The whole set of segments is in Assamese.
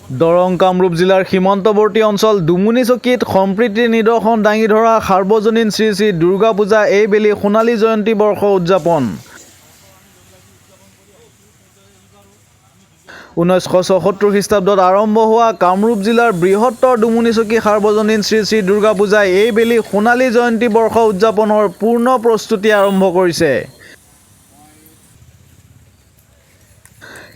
দৰং কামৰূপ জিলাৰ সীমান্তৱৰ্তী অঞ্চল দুমুনিচকীত সম্প্ৰীতিৰ নিদৰ্শন দাঙি ধৰা সাৰ্বজনীন শ্ৰী শ্ৰী দুৰ্গা পূজা এইবেলি সোণালী জয়ন্তী বৰ্ষ উদযাপন। 1976 খ্ৰীষ্টাব্দত আৰম্ভ হোৱা কামৰূপ জিলাৰ বৃহত্তৰ দুমুনিচকী সাৰ্বজনীন শ্ৰী শ্ৰী দুৰ্গা পূজাই এইবেলি সোণালী জয়ন্তী বৰ্ষ উদযাপনৰ পূৰ্ণ প্ৰস্তুতি আৰম্ভ কৰিছে।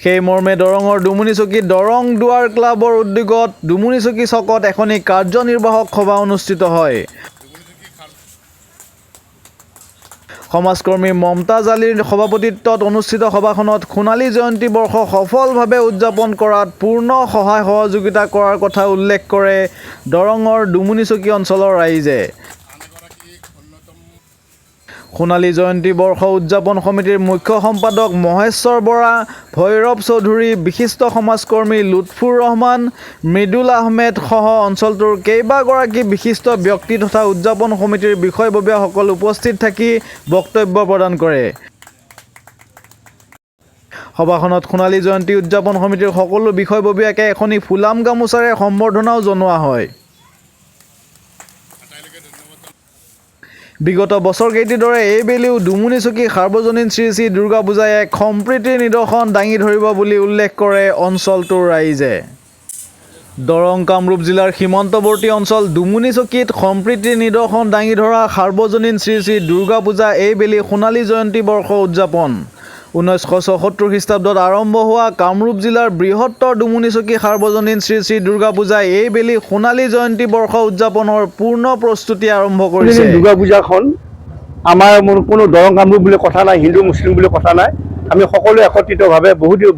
সেই মৰ্মে দৰঙৰ দুমুনিচকী দৰং দুৱাৰ ক্লাবৰ উদ্যোগত দুমুনিচকী চকত এখনি কাৰ্যনিৰ্বাহক সভা অনুষ্ঠিত হয়। সমাজকৰ্মী মমতাজ আলীৰ সভাপতিত্বত অনুষ্ঠিত সভাখনত সোণালী জয়ন্তী বৰ্ষ সফলভাৱে উদযাপন কৰাত পূৰ্ণ সহায় সহযোগিতা কৰাৰ কথা উল্লেখ কৰে দৰঙৰ দুমুনিচকী অঞ্চলৰ ৰাইজে। সোণালী জয়ন্তী বৰ্ষ উদযাপন সমিতিৰ মুখ্য সম্পাদক মহেশ্বৰ বৰা, ভৈৰৱ চৌধুৰী, বিশিষ্ট সমাজকৰ্মী লুৎফুৰ ৰহমান, মৃদুল আহমেদ সহ অঞ্চলটোৰ কেইবাগৰাকী বিশিষ্ট ব্যক্তি তথা উদযাপন সমিতিৰ বিষয়ববীয়াসকল উপস্থিত থাকি বক্তব্য প্ৰদান কৰে। সভাখনত সোণালী জয়ন্তী উদযাপন সমিতিৰ সকলো বিষয়ববীয়াকে এখনি ফুলাম গামোচাৰে সম্বৰ্ধনাও জনোৱা হয়। বিগত বছৰকেইটিৰ দৰে এইবেলিও দুমুনিচকী সাৰ্বজনীন শ্ৰী শ্ৰী দুৰ্গা পূজাই এক সম্প্ৰীতিৰ নিদৰ্শন দাঙি ধৰিব বুলি উল্লেখ কৰে অঞ্চলটোৰ ৰাইজে। দৰং কামৰূপ জিলাৰ সীমান্তৱৰ্তী অঞ্চল দুমুনিচকীত সম্প্ৰীতিৰ নিদৰ্শন দাঙি ধৰা সাৰ্বজনীন শ্ৰী শ্ৰী দুৰ্গা পূজা এইবেলি সোণালী জয়ন্তী বৰ্ষ উদযাপন। 1976 খ্ৰীষ্টাব্দত আৰম্ভ হোৱা কামৰূপ জিলাৰ বৃহত্তৰ দুমুনিচকী সাৰ্বজনীন শ্ৰী শ্ৰী দুৰ্গা পূজাই এইবেলি সোণালী জয়ন্তী বৰ্ষ উদযাপনৰ পূৰ্ণ প্ৰস্তুতি আৰম্ভ কৰিছে। দুৰ্গা পূজাখন আমাৰ কোনো দৰং কামৰূপ বুলি কথা নাই, হিন্দু মুছলিম বুলি কথা নাই, আমি সকলোৱে একত্ৰিতভাৱে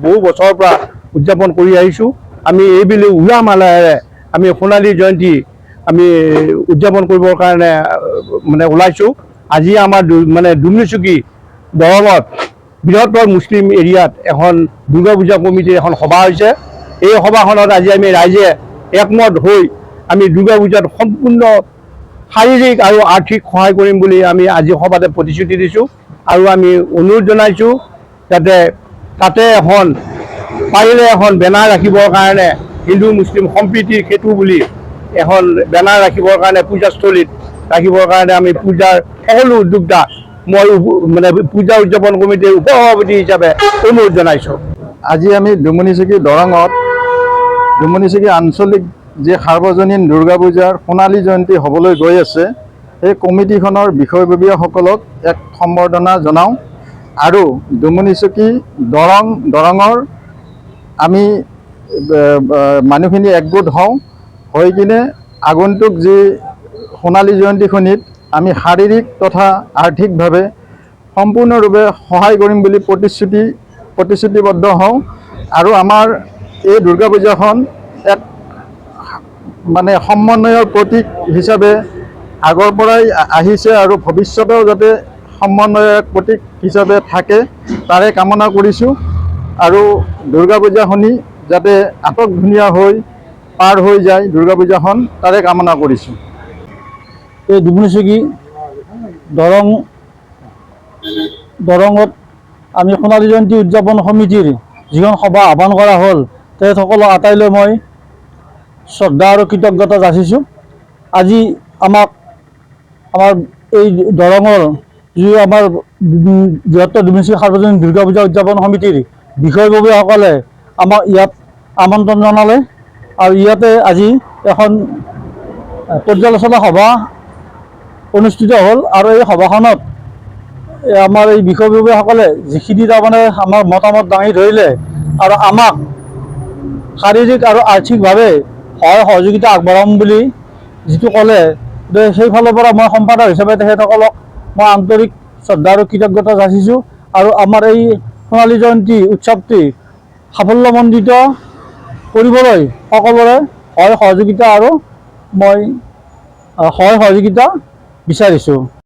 বহু বছৰৰ পৰা উদযাপন কৰি আহিছোঁ। আমি এইবেলি উলহ মালহেৰে আমি সোণালী জয়ন্তী আমি উদযাপন কৰিবৰ কাৰণে ওলাইছোঁ। আজি আমাৰ দুমুনিচকী দৰঙত বৃহত্তৰ মুছলিম এৰিয়াত এখন দুৰ্গা পূজা কমিটিৰ এখন সভা হৈছে। এই সভাখনত আজি আমি ৰাইজে একমত হৈ আমি দুৰ্গা পূজাত সম্পূৰ্ণ শাৰীৰিক আৰু আৰ্থিক সহায় কৰিম বুলি আমি আজি সভাতে প্ৰতিশ্ৰুতি দিছোঁ। আৰু আমি অনুৰোধ জনাইছোঁ যাতে তাতে পাৰিলে এখন বেনাৰ ৰাখিবৰ কাৰণে হিন্দু মুছলিম সম্প্ৰীতিৰ সেতু বুলি এখন বেনাৰ ৰাখিবৰ কাৰণে পূজাস্থলীত ৰাখিবৰ কাৰণে আমি পূজাৰ সকলো উদ্যোক্তা মই পূজা উদযাপন কমিটিৰ উপসভাপতি হিচাপে অনুৰোধ জনাইছোঁ। আজি আমি দুমুনিচকী দৰঙত দুমুনিচকী আঞ্চলিক যি সাৰ্বজনীন দুৰ্গা পূজাৰ সোণালী জয়ন্তী হ'বলৈ গৈ আছে, সেই কমিটিখনৰ বিষয়ববীয়াসকলক এক সম্বৰ্ধনা জনাওঁ আৰু দুমুনিচকী দৰঙৰ আমি মানুহখিনি একগোট হওঁ, হৈ কিনে আগন্তুক যি সোণালী জয়ন্তীখনিত আমি শাৰীৰিক তথা আৰ্থিকভাৱে সম্পূৰ্ণৰূপে সহায় কৰিম বুলি প্ৰতিশ্ৰুতিবদ্ধ হওঁ। আৰু আমাৰ এই দুৰ্গা পূজাখন এক সমন্বয়ৰ প্ৰতীক হিচাপে আগৰ পৰাই আহিছে আৰু ভৱিষ্যতেও যাতে সমন্বয়ৰ এক প্ৰতীক হিচাপে থাকে তাৰে কামনা কৰিছোঁ। আৰু দুৰ্গা পূজাখনি যাতে আটক-ধুনীয়া হৈ পাৰ হৈ যায় দুৰ্গা পূজাখন তাৰে কামনা কৰিছোঁ। এই দুমুনিচকী দৰঙত আমি সোণালী জয়ন্তী উদযাপন সমিতিৰ যিখন সভা আহ্বান কৰা হ'ল, তেখেতসকলক আটাইলৈ মই শ্ৰদ্ধা আৰু কৃতজ্ঞতা যাচিছোঁ। আজি আমাৰ এই দৰঙৰ যি আমাৰ বৃহত্তৰ দুমুনিচকী সাৰ্বজনীন দুৰ্গা পূজা উদযাপন সমিতিৰ বিষয়ববীয়াসকলে আমাক ইয়াত আমন্ত্ৰণ জনালে আৰু ইয়াতে আজি এখন পৰ্যালোচনা সভা অনুষ্ঠিত হ'ল। আৰু এই সভাখনত আমাৰ এই বিষয়ববীয়াসকলে যিখিনি আমাৰ মতামত দাঙি ধৰিলে আৰু আমাক শাৰীৰিক আৰু আৰ্থিকভাৱে সহায় সহযোগিতা আগবঢ়াম বুলি যিটো ক'লে, সেইফালৰ পৰা মই সম্পাদক হিচাপে তেখেতসকলক মই আন্তৰিক শ্ৰদ্ধা আৰু কৃতজ্ঞতা যাচিছোঁ। আৰু আমাৰ এই সোণালী জয়ন্তী উৎসৱটি সাফল্যমণ্ডিত কৰিবলৈ সকলোৰে সহায় সহযোগিতা বিচাৰিছোঁ।